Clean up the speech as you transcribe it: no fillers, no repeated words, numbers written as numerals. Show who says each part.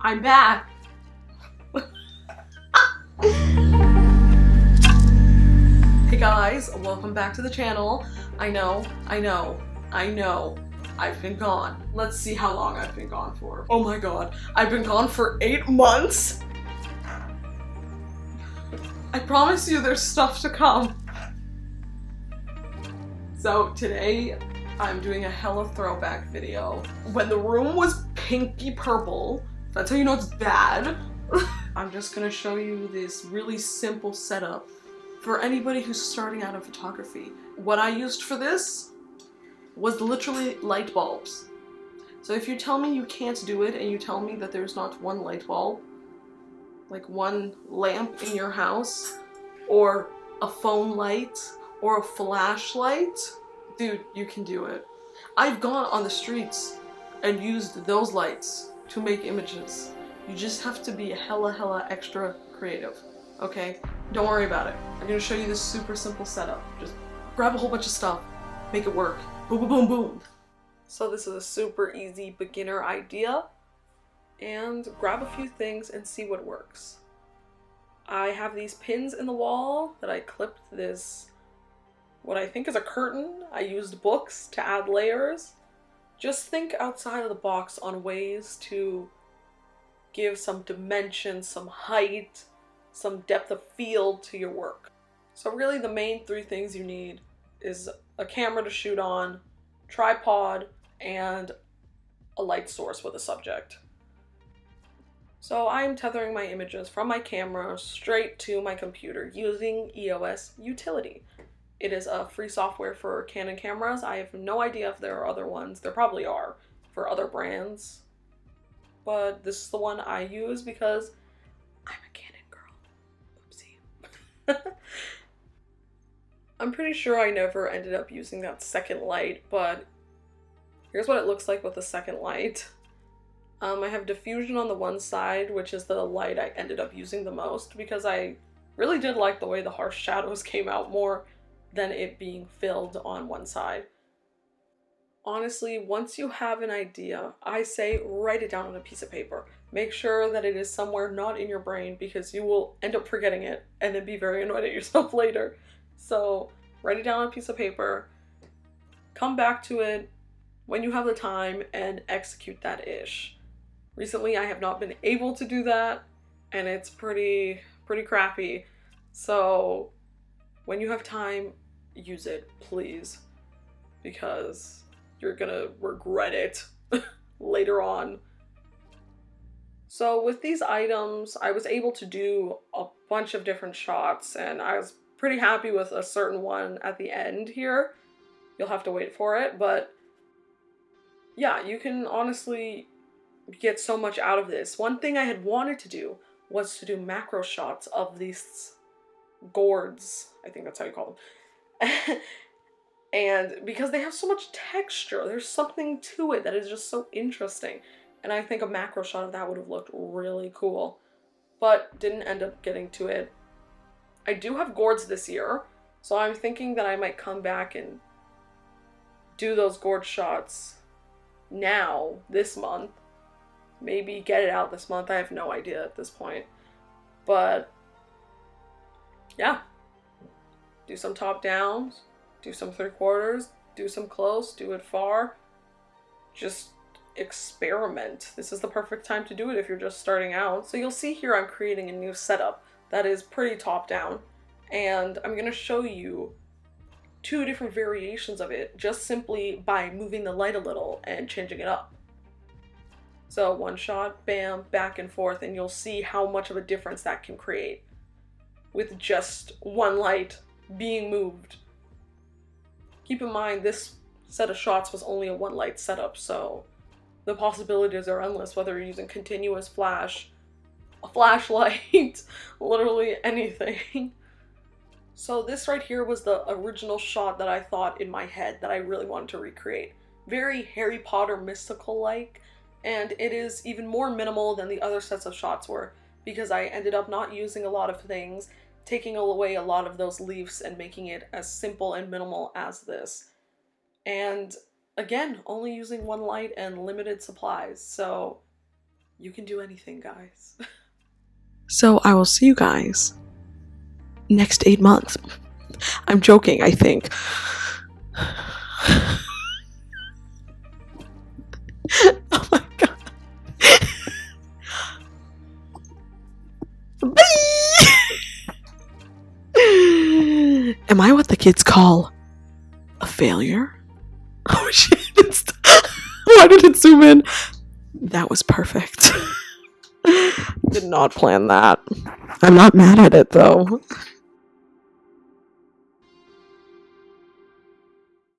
Speaker 1: I'm back. Hey guys, welcome back to the channel. I know, I've been gone. Let's see how long I've been gone for. Oh my god, I've been gone for 8 months? I promise you there's stuff to come. So today, I'm doing a hella throwback video. When the room was pinky purple, that's how you know it's bad. I'm just gonna show you this really simple setup for anybody who's starting out in photography. What I used for this was literally light bulbs. So if you tell me you can't do it and you tell me that there's not one light bulb, like one lamp in your house, or a phone light, or a flashlight, dude, you can do it. I've gone on the streets and used those lights to make images. You just have to be hella extra creative, okay? Don't worry about it. I'm gonna show you this super simple setup. Just grab a whole bunch of stuff, make it work. Boom, boom, boom, boom. So this is a super easy beginner idea, and grab a few things and see what works. I have these pins in the wall that I clipped this, what I think is a curtain. I used books to add layers. Just think outside of the box on ways to give some dimension, some height, some depth of field to your work. So really the main 3 things you need is a camera to shoot on, tripod, and a light source with a subject. So I'm tethering my images from my camera straight to my computer using EOS Utility. It is a free software for Canon cameras. I have no idea if there are other ones. There probably are for other brands. But this is the one I use because I'm a Canon girl. Oopsie. I'm pretty sure I never ended up using that second light, but here's what it looks like with the second light. I have diffusion on the one side, which is the light I ended up using the most because I really did like the way the harsh shadows came out more than it being filled on one side. Honestly, once you have an idea, I say write it down on a piece of paper. Make sure that it is somewhere not in your brain because you will end up forgetting it and then be very annoyed at yourself later. So write it down on a piece of paper, come back to it when you have the time and execute that ish. Recently I have not been able to do that and it's pretty crappy. So when you have time, use it, please, because you're gonna regret it later on. So with these items, I was able to do a bunch of different shots and I was pretty happy with a certain one at the end here. You'll have to wait for it, but yeah, you can honestly get so much out of this. One thing I had wanted to do was to do macro shots of these gourds. I think that's how you call them. And because they have so much texture, there's something to it that is just so interesting. And I think a macro shot of that would have looked really cool, but didn't end up getting to it. I do have gourds this year, so I'm thinking that I might come back and do those gourd shots now, this month. Maybe get it out this month. I have no idea at this point. But yeah, do some top downs, do some 3/4, do some close, do it far. Just experiment. This is the perfect time to do it if you're just starting out. So you'll see here I'm creating a new setup that is pretty top down, and I'm gonna show you 2 different variations of it just simply by moving the light a little and changing it up. So one shot, bam, back and forth, and you'll see how much of a difference that can create with just one light being moved. Keep in mind, this set of shots was only a 1 light setup, so the possibilities are endless, whether you're using continuous flash, a flashlight, literally anything. So this right here was the original shot that I thought in my head that I really wanted to recreate. Very Harry Potter mystical-like, and it is even more minimal than the other sets of shots were because I ended up not using a lot of things, taking away a lot of those leaves and making it as simple and minimal as this. And again, only using 1 light and limited supplies, so You can do anything, guys.
Speaker 2: So I will see you guys next 8 months. I'm joking, I think. Oh my god. Bye! Am I what the kids call a failure? Oh shit. Why did it zoom in? That was perfect. Did not plan that. I'm not mad at it though.